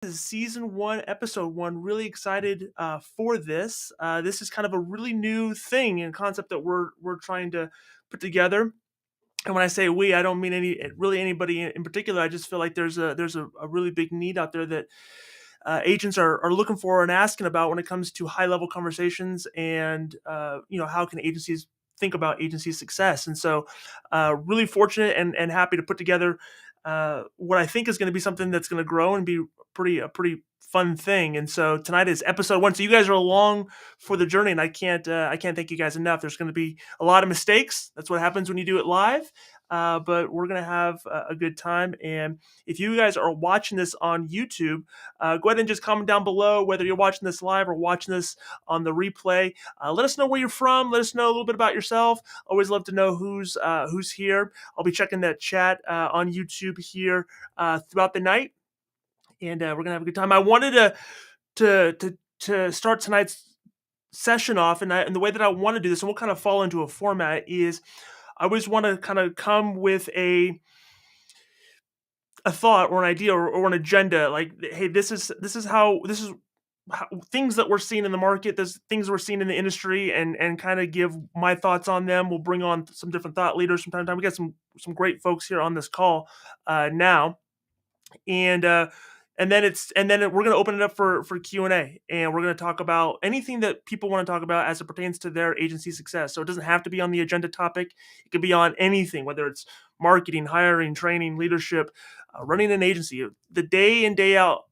This is season one, episode one. Really excited for this. This is kind of a really new thing and concept that we're trying to put together. And when I say we, I don't mean anybody in particular. I just feel like there's a really big need out there that agents are looking for and asking about when it comes to high level conversations and how can agencies think about agency success. And so really fortunate and happy to put together what I think is going to be something that's going to grow and be a pretty fun thing. And so tonight is episode one. So you guys are along for the journey, and I can't thank you guys enough. There's going to be a lot of mistakes. That's what happens when you do it live. But we're going to have a good time. And if you guys are watching this on YouTube, go ahead and just comment down below whether you're watching this live or watching this on the replay. Let us know where you're from. Let us know a little bit about yourself. Always love to know who's here. I'll be checking that chat on YouTube here throughout the night, and we're gonna have a good time. I wanted to start tonight's session off, and the way that I want to do this, and we'll kind of fall into a format, is I always want to kind of come with a thought or an idea or an agenda, like, hey, this is how things that we're seeing in the market, there's things we're seeing in the industry, and kind of give my thoughts on them. We'll bring on some different thought leaders from time to time. We got some great folks here on this call now, and we're going to open it up for Q&A, and we're going to talk about anything that people want to talk about as it pertains to their agency success. So it doesn't have to be on the agenda topic. It could be on anything, whether it's marketing, hiring, training, leadership, running an agency, the day in day out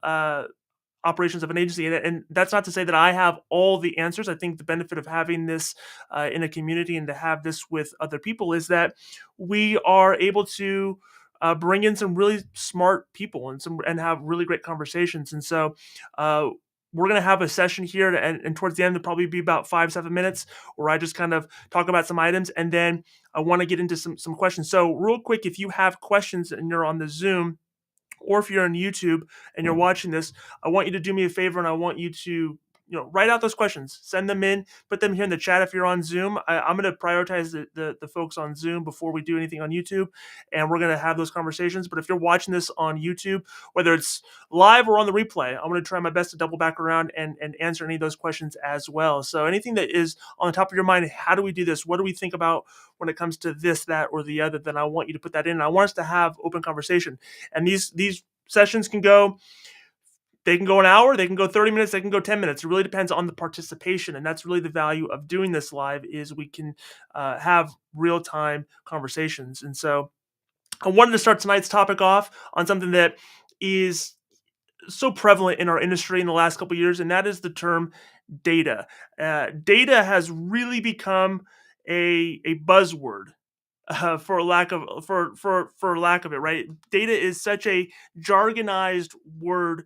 operations of an agency. And that's not to say that I have all the answers. I think the benefit of having this in a community and to have this with other people is that we are able to bring in some really smart people and have really great conversations. And so we're going to have a session here, and towards the end, there'll probably be about 5-7 minutes where I just kind of talk about some items, and then I want to get into some questions. So real quick, if you have questions and you're on the Zoom, or if you're on YouTube and you're watching this, I want you to do me a favor, and I want you to write out those questions, send them in, put them here in the chat. If you're on Zoom, I'm going to prioritize the folks on Zoom before we do anything on YouTube, and we're going to have those conversations. But if you're watching this on YouTube, whether it's live or on the replay, I'm going to try my best to double back around and answer any of those questions as well. So anything that is on the top of your mind, how do we do this? What do we think about when it comes to this, that, or the other? Then I want you to put that in. And I want us to have open conversation. And these sessions can go an hour, they can go 30 minutes, they can go 10 minutes. It really depends on the participation. And that's really the value of doing this live, is we can have real-time conversations. And so I wanted to start tonight's topic off on something that is so prevalent in our industry in the last couple of years, and that is the term data. Data has really become a buzzword. For lack of it, right? Data is such a jargonized word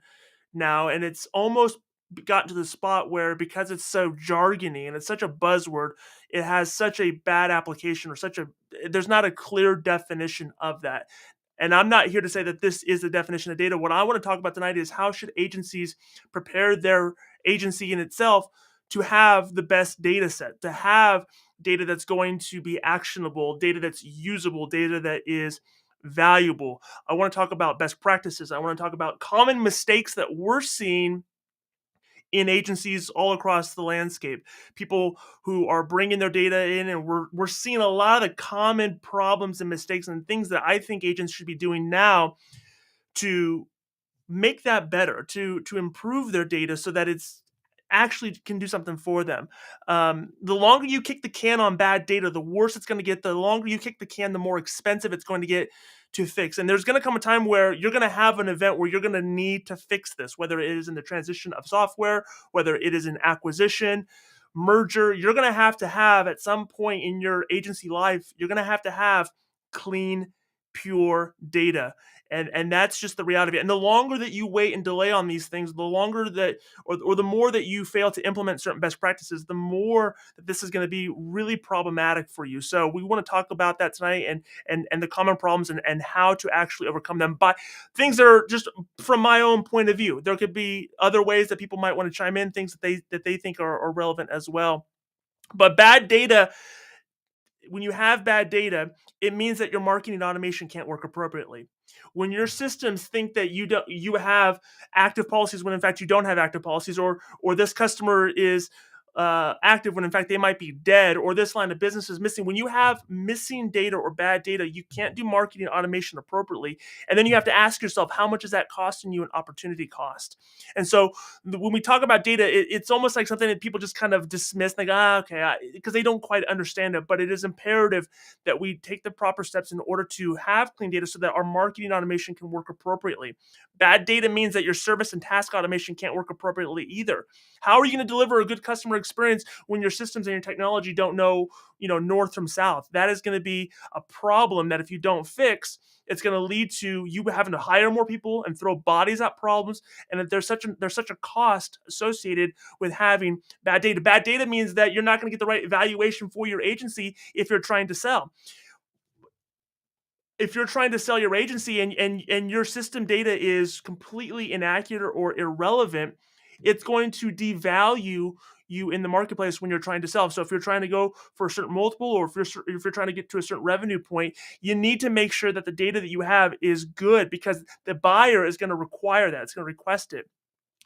now, and it's almost gotten to the spot where, because it's so jargony and it's such a buzzword, it has such a bad application, or there's not a clear definition of that. And I'm not here to say that this is the definition of data. What I want to talk about tonight is how should agencies prepare their agency in itself to have the best data set, to have data that's going to be actionable, data that's usable, data that is valuable. I want to talk about best practices. I want to talk about common mistakes that we're seeing in agencies all across the landscape. People who are bringing their data in, and we're seeing a lot of the common problems and mistakes and things that I think agents should be doing now to make that better, to improve their data so that it's actually can do something for them. The longer you kick the can on bad data, the worse it's going to get. The longer you kick the can, the more expensive it's going to get to fix. And there's going to come a time where you're going to have an event where you're going to need to fix this, whether it is in the transition of software, whether it is an acquisition, merger. You're going to have at some point in your agency life, you're going to have clean, pure data. And that's just the reality of it. And the longer that you wait and delay on these things, the longer that, or the more that you fail to implement certain best practices, the more that this is going to be really problematic for you. So we want to talk about that tonight, and the common problems, and how to actually overcome them by things that are just from my own point of view. There could be other ways that people might want to chime in, things that they think are relevant as well. But bad data, when you have bad data, it means that your marketing automation can't work appropriately. when your systems think that you have active policies when in fact you don't have active policies, or this customer is active when in fact they might be dead, or this line of business is missing. When you have missing data or bad data, you can't do marketing automation appropriately. And then you have to ask yourself, how much is that costing you an opportunity cost? And so when we talk about data, it's almost like something that people just kind of dismiss, like, okay, because they don't quite understand it. But it is imperative that we take the proper steps in order to have clean data so that our marketing automation can work appropriately. Bad data means that your service and task automation can't work appropriately either. How are you going to deliver a good customer experience when your systems and your technology don't know, north from south? That is going to be a problem that if you don't fix, it's going to lead to you having to hire more people and throw bodies at problems. And that there's such a cost associated with having bad data. Bad data means that you're not going to get the right valuation for your agency if you're trying to sell. If you're trying to sell your agency and your system data is completely inaccurate or irrelevant, it's going to devalue you in the marketplace when you're trying to sell. So if you're trying to go for a certain multiple, or if you're trying to get to a certain revenue point, you need to make sure that the data that you have is good, because the buyer is going to require that. It's going to request it.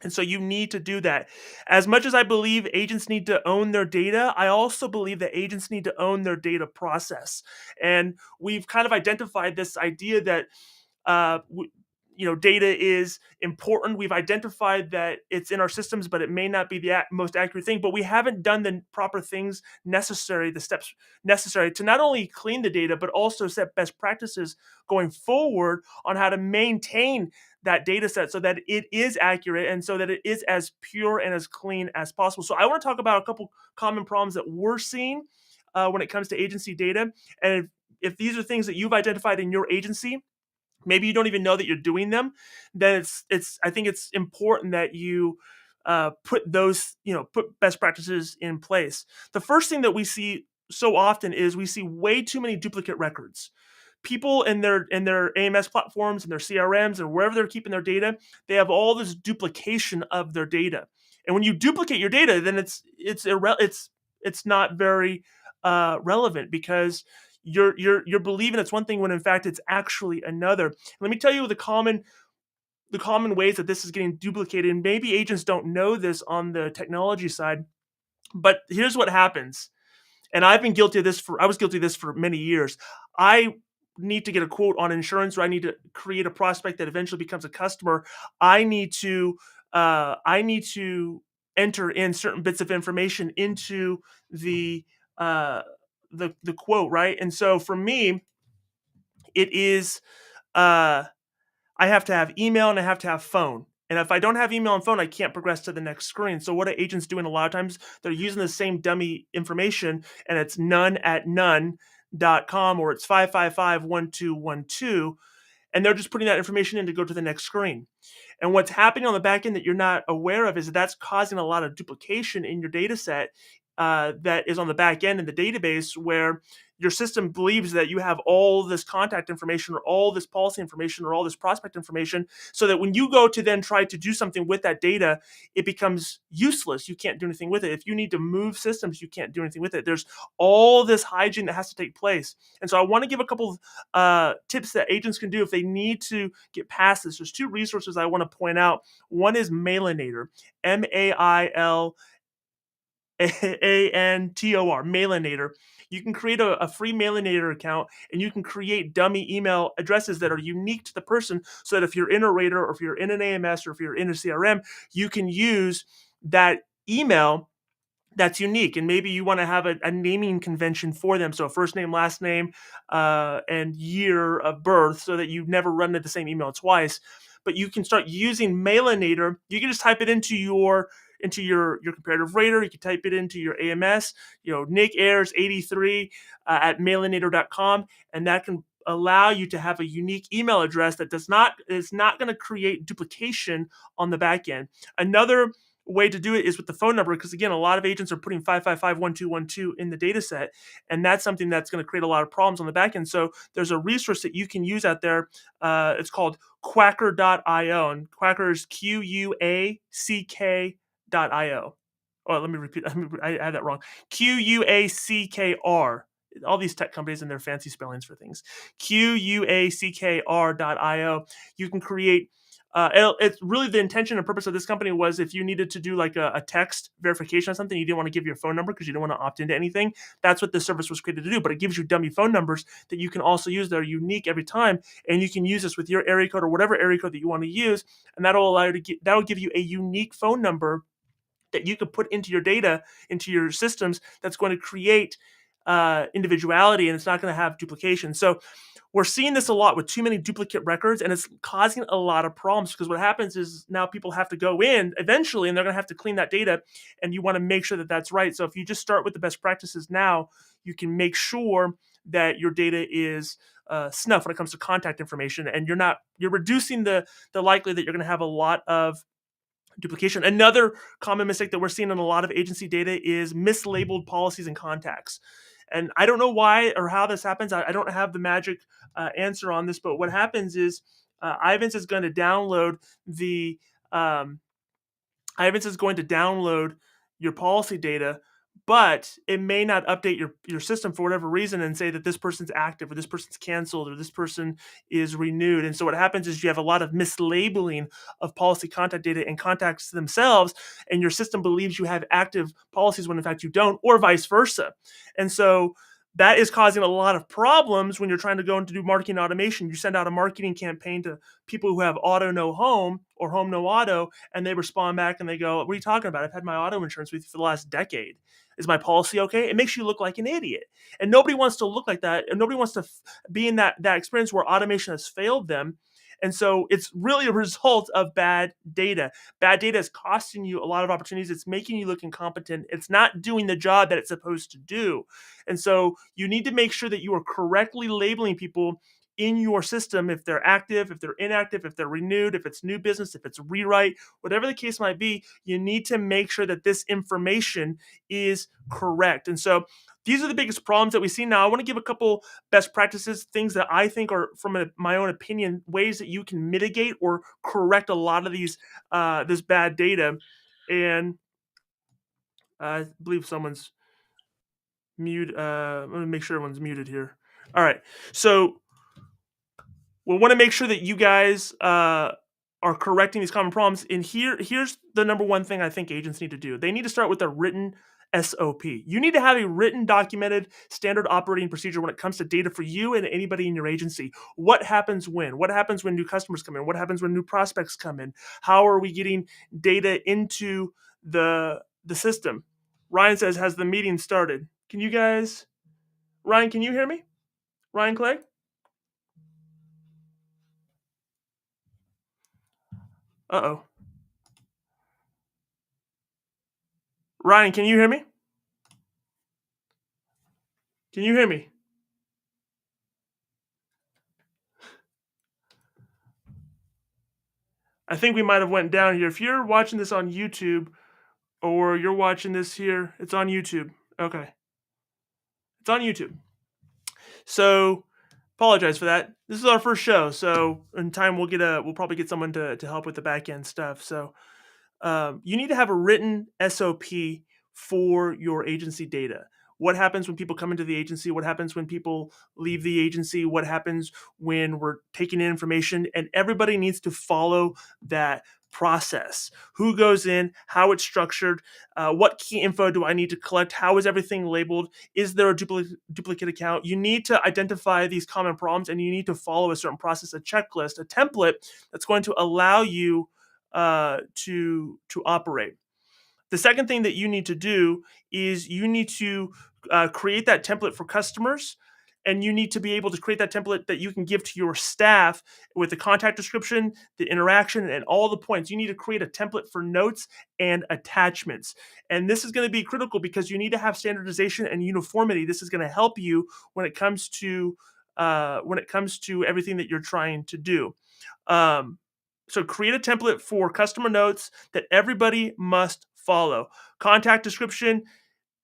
And so you need to do that. As much as I believe agents need to own their data, I also believe that agents need to own their data process. And we've kind of identified this idea that uh, w- data is important. We've identified that it's in our systems, but it may not be the most accurate thing. But we haven't done the proper things necessary, the steps necessary to not only clean the data, but also set best practices going forward on how to maintain that data set so that it is accurate and so that it is as pure and as clean as possible. So I want to talk about a couple common problems that we're seeing when it comes to agency data. And if these are things that you've identified in your agency, maybe you don't even know that you're doing them, then it's I think it's important that you put best practices in place. The first thing that we see so often is we see way too many duplicate records. People in their AMS platforms and their CRMs and wherever they're keeping their data, they have all this duplication of their data. And when you duplicate your data, then it's not very relevant, because you're believing it's one thing when in fact it's actually another. Let me tell you the common ways that this is getting duplicated. And maybe agents don't know this on the technology side, but here's what happens. And I was guilty of this for many years. I need to get a quote on insurance, or I need to create a prospect that eventually becomes a customer. I need to enter in certain bits of information into the uh the quote, right? And so for me, it is uh I have to have email and I have to have phone. And if I don't have email and phone, I can't progress to the next screen. So what are agents doing a lot of times? They're using the same dummy information, and it's none@none.com, or it's 555 1212, and they're just putting that information in to go to the next screen. And what's happening on the back end that you're not aware of is that that's causing a lot of duplication in your data set, that is on the back end in the database, where your system believes that you have all this contact information or all this policy information or all this prospect information, so that when you go to then try to do something with that data, it becomes useless. You can't do anything with it. If you need to move systems, you can't do anything with it. There's all this hygiene that has to take place. And so I want to give a couple of tips that agents can do if they need to get past this. There's two resources I want to point out. One is Mailinator, Mailanator, Mailinator. You can create a free Mailinator account, and you can create dummy email addresses that are unique to the person, so that if you're in a Rater, or if you're in an AMS, or if you're in a CRM, you can use that email that's unique. And maybe you want to have a naming convention for them, so first name, last name, and year of birth, so that you never run into the same email twice. But you can start using Mailinator. You can just type it into your comparative rater. You can type it into your AMS, Nick Ayers 83 at mailinator.com, and that can allow you to have a unique email address that is not going to create duplication on the back end. Another way to do it is with the phone number, because again, a lot of agents are putting 555 1212 in the data set, and that's something that's going to create a lot of problems on the back end. So there's a resource that you can use out there. It's called quacker.io, and Quacker is QUACK.io. Oh, let me repeat. I had that wrong. QUACKR.io. all these tech companies and their fancy spellings for things. QUACKR.io. You can create. It's really the intention and purpose of this company was if you needed to do like a text verification or something, you didn't want to give your phone number because you didn't want to opt into anything. That's what this service was created to do. But it gives you dummy phone numbers that you can also use that are unique every time, and you can use this with your area code or whatever area code that you want to use, and that'll allow you to get, that'll give you a unique phone number that you could put into your data, into your systems, that's going to create individuality, and it's not going to have duplication. So we're seeing this a lot with too many duplicate records, and it's causing a lot of problems because what happens is now people have to go in eventually and they're going to have to clean that data, and you want to make sure that that's right. So if you just start with the best practices now, you can make sure that your data is snuff when it comes to contact information, and you're reducing the likelihood that you're going to have a lot of duplication. Another common mistake that we're seeing in a lot of agency data is mislabeled policies and contacts. And I don't know why or how this happens. I don't have the magic answer on this, but what happens is Ivans is going to download the Ivans is going to download your policy data, but it may not update your system for whatever reason and say that this person's active or this person's canceled or this person is renewed. And so what happens is you have a lot of mislabeling of policy contact data and contacts themselves, and your system believes you have active policies when in fact you don't, or vice versa. And so that is causing a lot of problems when you're trying to go into do marketing automation. You send out a marketing campaign to people who have auto no home or home no auto, and they respond back and they go, "What are you talking about? I've had my auto insurance with you for the last decade. Is my policy okay?" It makes you look like an idiot, and nobody wants to look like that, and nobody wants to be in that experience where automation has failed them. And so it's really a result of bad data. Bad data is costing you a lot of opportunities. It's making you look incompetent. It's not doing the job that it's supposed to do. And so you need to make sure that you are correctly labeling people in your system, if they're active, if they're inactive, if they're renewed, if it's new business, if it's rewrite, whatever the case might be. You need to make sure that this information is correct. And so these are the biggest problems that we see now. I want to give a couple best practices, things that I think are, from my own opinion, ways that you can mitigate or correct a lot of these this bad data. And I believe someone's mute. I'm gonna make sure everyone's muted here. All right, so we want to make sure that you guys are correcting these common problems. And here's the number one thing I think agents need to do. They need to start with a written SOP. You need to have a written, documented, standard operating procedure when it comes to data for you and anybody in your agency. What happens when? What happens when new customers come in? What happens when new prospects come in? How are we getting data into the system? Ryan says, "Has the meeting started?" Can you guys, Ryan, can you hear me? Ryan Clay? Uh-oh. Ryan, can you hear me? Can you hear me? I think we might have went down here. If you're watching this on YouTube or you're watching this here, it's on YouTube. Okay. It's on YouTube. So apologize for that. This is our first show, so in time we'll probably get someone to help with the back end stuff. So you need to have a written SOP for your agency data. What happens when people come into the agency? What happens when people leave the agency? What happens when we're taking in information? And everybody needs to follow that process. Who goes in, how it's structured, what key info do I need to collect, how is everything labeled, is there a duplicate account? You need to identify these common problems, and you need to follow a certain process, a checklist, a template that's going to allow you to operate. The second thing that you need to do is you need to create that template for customers, and you need to be able to create that template that you can give to your staff with the contact description, the interaction, and all the points. You need to create a template for notes and attachments. And this is going to be critical because you need to have standardization and uniformity. This is going to help you when it comes to everything that you're trying to do. So create a template for customer notes that everybody must follow. Contact description,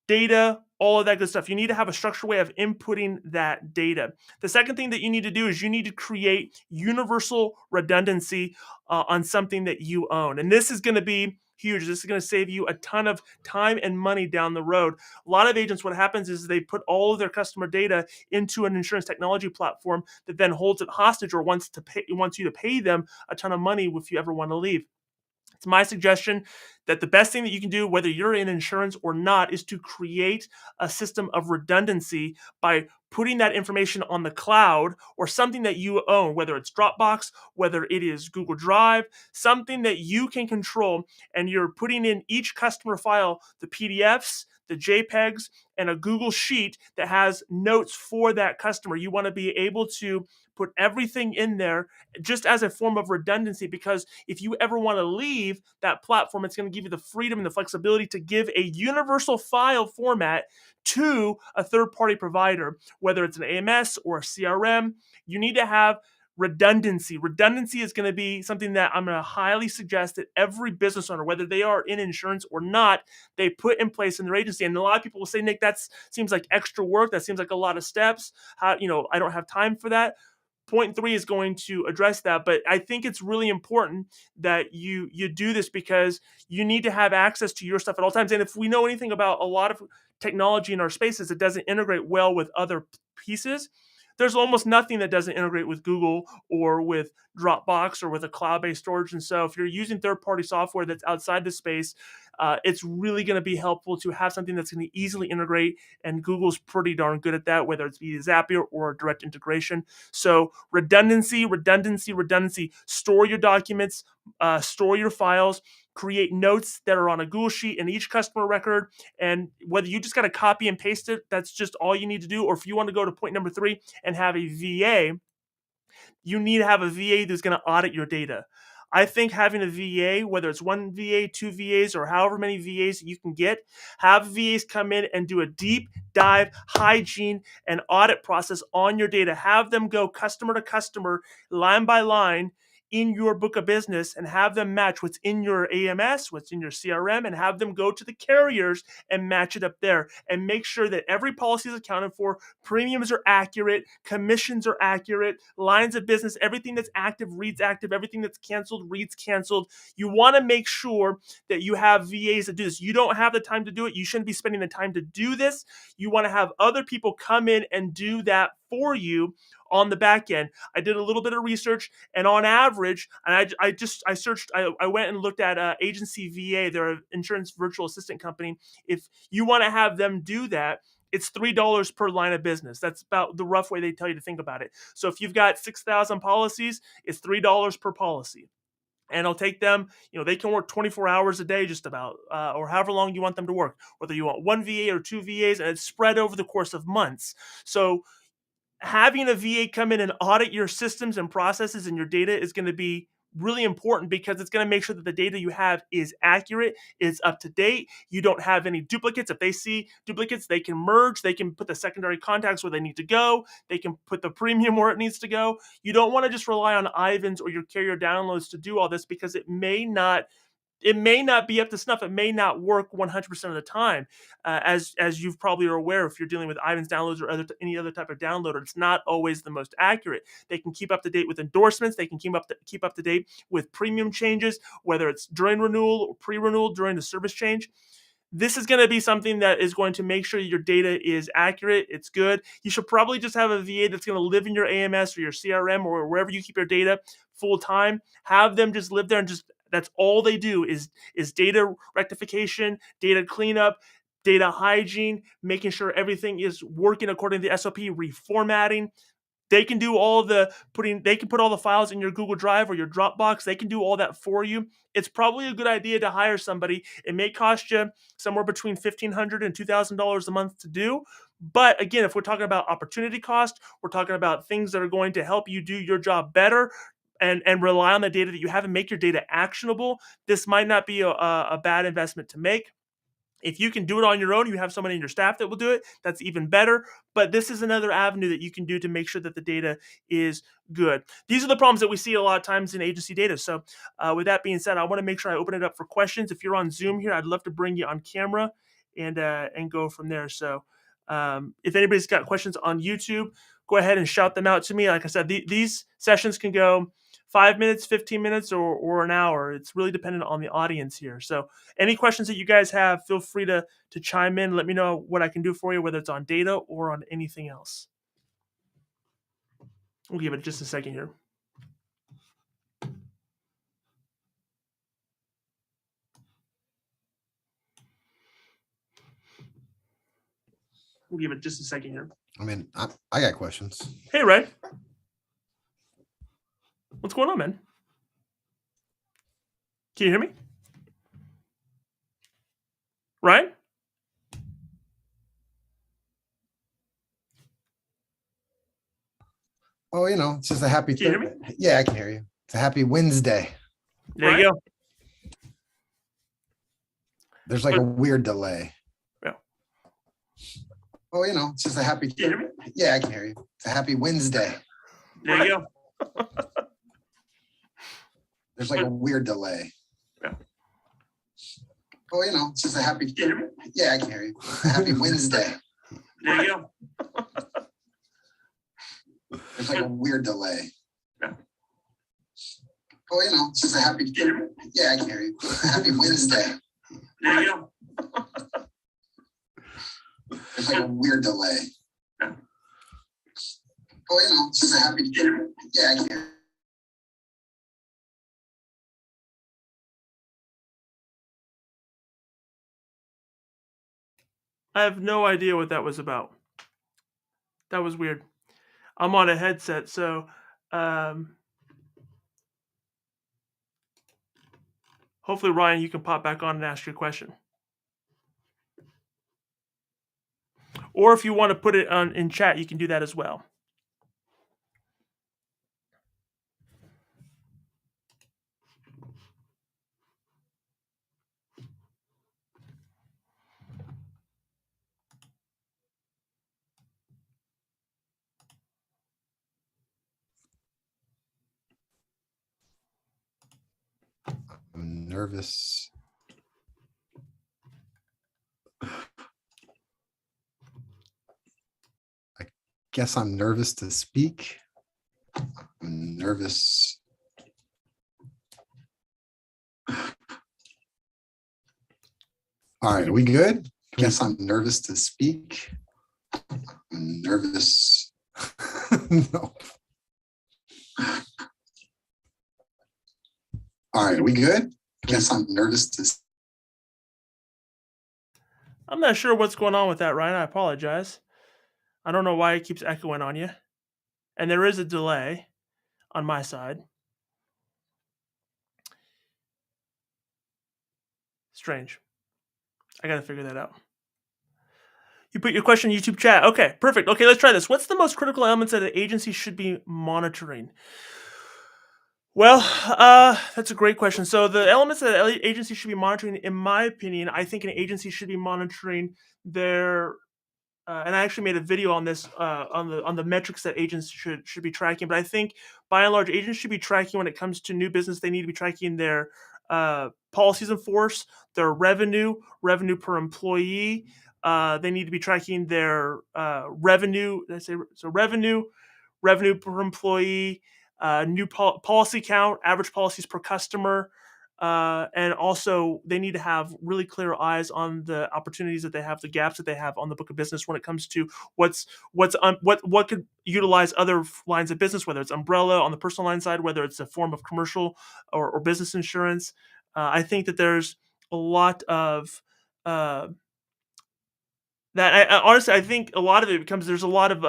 data, all of that good stuff. You need to have a structured way of inputting that data. The second thing that you need to do is you need to create universal redundancy on something that you own. And this is going to be huge. This is going to save you a ton of time and money down the road. A lot of agents, what happens is they put all of their customer data into an insurance technology platform that then holds it hostage or wants you to pay them a ton of money if you ever want to leave. It's my suggestion that the best thing that you can do, whether you're in insurance or not, is to create a system of redundancy by putting that information on the cloud or something that you own, whether it's Dropbox, whether it is Google Drive, something that you can control, and you're putting in each customer file the PDFs, the JPEGs, and a Google Sheet that has notes for that customer. You want to be able to put everything in there just as a form of redundancy, because if you ever want to leave that platform, it's going to give you the freedom and the flexibility to give a universal file format to a third party provider, whether it's an AMS or a CRM. You need to have redundancy. Redundancy is going to be something that I'm going to highly suggest that every business owner, whether they are in insurance or not, they put in place in their agency. And a lot of people will say, Nick, that seems like extra work. That seems like a lot of steps. I don't have time for that. Point three is going to address that, but I think it's really important that you do this because you need to have access to your stuff at all times. And if we know anything about a lot of technology in our spaces, it doesn't integrate well with other pieces. There's almost nothing that doesn't integrate with Google or with Dropbox or with a cloud-based storage. And so if you're using third-party software that's outside the space, it's really going to be helpful to have something that's going to easily integrate. And Google's pretty darn good at that, whether it's via Zapier or direct integration. So redundancy, redundancy, redundancy. Store your documents, store your files, create notes that are on a Google Sheet in each customer record. And whether you just got to copy and paste it, that's just all you need to do. Or if you want to go to point number three and have a VA, you need to have a VA that's going to audit your data. I think having a VA, whether it's one VA, two VAs, or however many VAs you can get, have VAs come in and do a deep dive hygiene and audit process on your data. Have them go customer to customer, line by line in your book of business and have them match what's in your AMS, what's in your CRM, and have them go to the carriers and match it up there and make sure that every policy is accounted for, premiums are accurate, commissions are accurate, lines of business, everything that's active reads active, everything that's canceled reads canceled. You want to make sure that you have VAs that do this. You don't have the time to do it. You shouldn't be spending the time to do this. You want to have other people come in and do that for you on the back end. I did a little bit of research, and on average, and I searched, I went and looked at Agency VA, they're an insurance virtual assistant company. If you want to have them do that, it's $3 per line of business. That's about the rough way they tell you to think about it. So if you've got 6,000 policies, it's $3 per policy. And it'll take them, they can work 24 hours a day, just about, or however long you want them to work, whether you want one VA or two VAs, and it's spread over the course of months. So having a VA come in and audit your systems and processes and your data is going to be really important because it's going to make sure that the data you have is accurate, is up to date. You don't have any duplicates. If they see duplicates, they can merge. They can put the secondary contacts where they need to go. They can put the premium where it needs to go. You don't want to just rely on Ivans or your carrier downloads to do all this because it may not be up to snuff. It may not work 100% of the time. As you probably are aware, if you're dealing with Ivan's downloads or any other type of downloader, it's not always the most accurate. They can keep up to date with endorsements. They can keep up to date with premium changes, whether it's during renewal or pre-renewal during the service change. This is going to be something that is going to make sure your data is accurate. It's good. You should probably just have a VA that's going to live in your AMS or your CRM or wherever you keep your data full time. Have them just live there and just that's all they do is data rectification, data cleanup, data hygiene, making sure everything is working according to the SOP, reformatting. They can do all they can put all the files in your Google Drive or your Dropbox. They can do all that for you. It's probably a good idea to hire somebody. It may cost you somewhere between $1,500 and $2,000 a month to do. But again, if we're talking about opportunity cost, we're talking about things that are going to help you do your job better and rely on the data that you have and make your data actionable. This might not be a bad investment to make. If you can do it on your own, you have someone in your staff that will do it, that's even better. But this is another avenue that you can do to make sure that the data is good. These are the problems that we see a lot of times in agency data. So with that being said, I want to make sure I open it up for questions. If you're on Zoom here, I'd love to bring you on camera and go from there. So if anybody's got questions on YouTube, go ahead and shout them out to me. Like I said, these sessions can go 5 minutes, 15 minutes, or an hour. It's really dependent on the audience here. So any questions that you guys have, feel free to chime in. Let me know what I can do for you, whether it's on data or on anything else. We'll give it just a second here. We'll give it just a second here. I mean, I got questions. Hey, Ray. What's going on, man? Can you hear me? Ryan? Oh, it's just a happy. Can you hear me? Yeah, I can hear you. It's a happy Wednesday. There you go. There's like a weird delay. Yeah. Oh, it's just a happy. Can you hear me? Yeah, I can hear you. It's a happy Wednesday. There you go. There's like a weird delay. Yeah. Oh, it's just a happy. Can you hear me? Yeah, I can hear you. It's a happy Wednesday. There you go. There's like a weird delay. Yeah. Oh, it's just a happy. Can you hear me? Yeah, I can hear you. It's a happy Wednesday. There you go. There's like a weird delay. Yeah. Oh, it's just a happy. Can you hear me? Yeah, I can hear you. I have no idea what that was about. That was weird. I'm on a headset, so hopefully, Ryan, you can pop back on and ask your question. Or if you want to put it in chat, you can do that as well. I'm nervous. I guess I'm nervous to speak. I'm nervous. All right, are we good? Guess I'm nervous to speak. I'm nervous. No. All right, are we good? Guess I'm nervous to. I'm not sure what's going on with that, Ryan. I apologize. I don't know why it keeps echoing on you. And there is a delay on my side. Strange. I got to figure that out. You put your question in YouTube chat. Okay, perfect. Okay, let's try this. What's the most critical elements that an agency should be monitoring? Well, that's a great question. So the elements that an agency should be monitoring, in my opinion, I think an agency should be monitoring their and I actually made a video on this on the metrics that agents should be tracking. But I think by and large, agents should be tracking when it comes to new business. They need to be tracking their policies in force, their revenue per employee. They need to be tracking their revenue. Did I say so? Revenue per employee, new policy count, average policies per customer. And also, they need to have really clear eyes on the opportunities that they have, the gaps that they have on the book of business when it comes to what could utilize other lines of business, whether it's umbrella on the personal line side, whether it's a form of commercial or business insurance. I think that there's a lot of that honestly, I think a lot of it becomes there's a lot of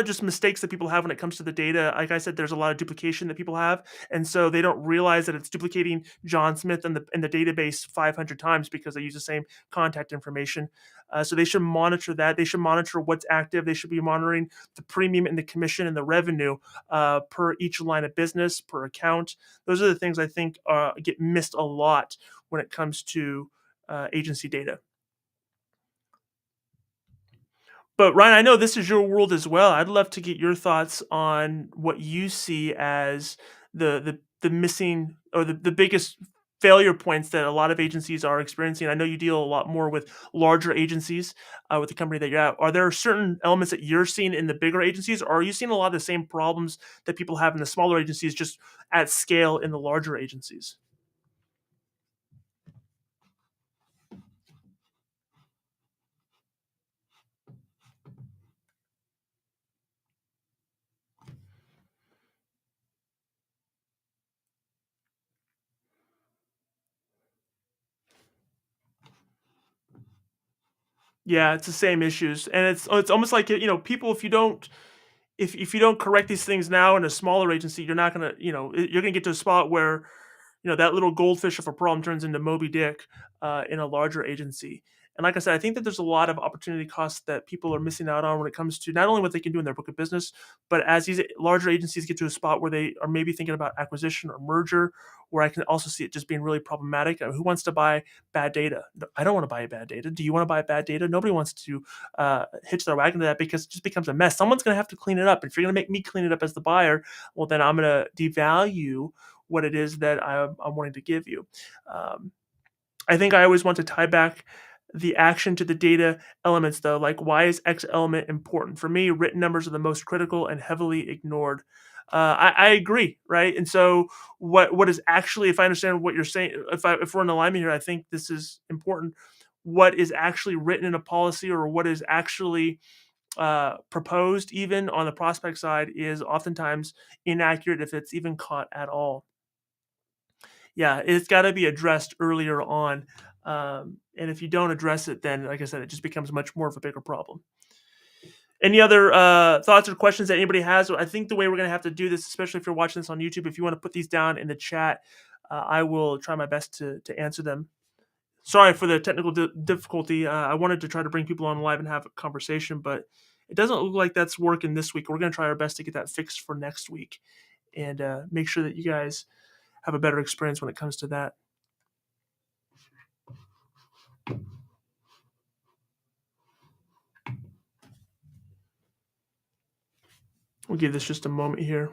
just mistakes that people have when it comes to the data. Like I said, there's a lot of duplication that people have, and so they don't realize that it's duplicating John Smith in the database 500 times because they use the same contact information. So they should monitor that. They should monitor what's active. They should be monitoring the premium and the commission and the revenue per each line of business, per account. Those are the things I think get missed a lot when it comes to agency data. But Ryan, I know this is your world as well. I'd love to get your thoughts on what you see as the missing or the biggest failure points that a lot of agencies are experiencing? I know you deal a lot more with larger agencies with the company that you're at. Are there certain elements that you're seeing in the bigger agencies, or are you seeing a lot of the same problems that people have in the smaller agencies, just at scale in the larger agencies? Yeah, it's the same issues, and it's almost like, people, if you don't correct these things now in a smaller agency, you're not gonna, you're gonna get to a spot where, that little goldfish of a problem turns into Moby Dick in a larger agency. And like I said, I think that there's a lot of opportunity costs that people are missing out on when it comes to not only what they can do in their book of business, but as these larger agencies get to a spot where they are maybe thinking about acquisition or merger, where I can also see it just being really problematic. Who wants to buy bad data? No, I don't want to buy bad data. Do you want to buy bad data? Nobody wants to hitch their wagon to that, because it just becomes a mess. Someone's going to have to clean it up. If you're going to make me clean it up as the buyer, well, then I'm going to devalue what it is that I'm wanting to give you. Um, I think I always want to tie back the action to the data elements, though. Like, why is X element important? For me, written numbers are the most critical and heavily ignored. I agree, right? And so, what is actually, if I understand what you're saying, if we're in alignment here, I think this is important. What is actually written in a policy, or what is actually proposed, even on the prospect side, is oftentimes inaccurate if it's even caught at all. Yeah, it's gotta be addressed earlier on, and if you don't address it, then, like I said, it just becomes much more of a bigger problem. Any other, thoughts or questions that anybody has? I think the way we're gonna have to do this, especially if you're watching this on YouTube, if you wanna put these down in the chat, I will try my best to answer them. Sorry for the technical difficulty. I wanted to try to bring people on live and have a conversation, but it doesn't look like that's working this week. We're gonna try our best to get that fixed for next week, and, make sure that you guys have a better experience when it comes to that. We'll give this just a moment here.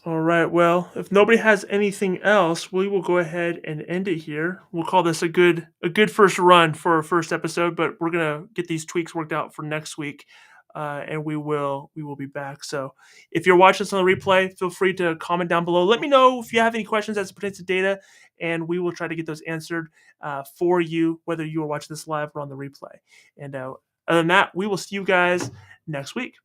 All right. Well, if nobody has anything else, we will go ahead and end it here. We'll call this a good first run for our first episode, but we're gonna get these tweaks worked out for next week, and we will be back. So, if you're watching this on the replay, feel free to comment down below. Let me know if you have any questions as it pertains to data, and we will try to get those answered for you, whether you are watching this live or on the replay. And other than that, we will see you guys next week.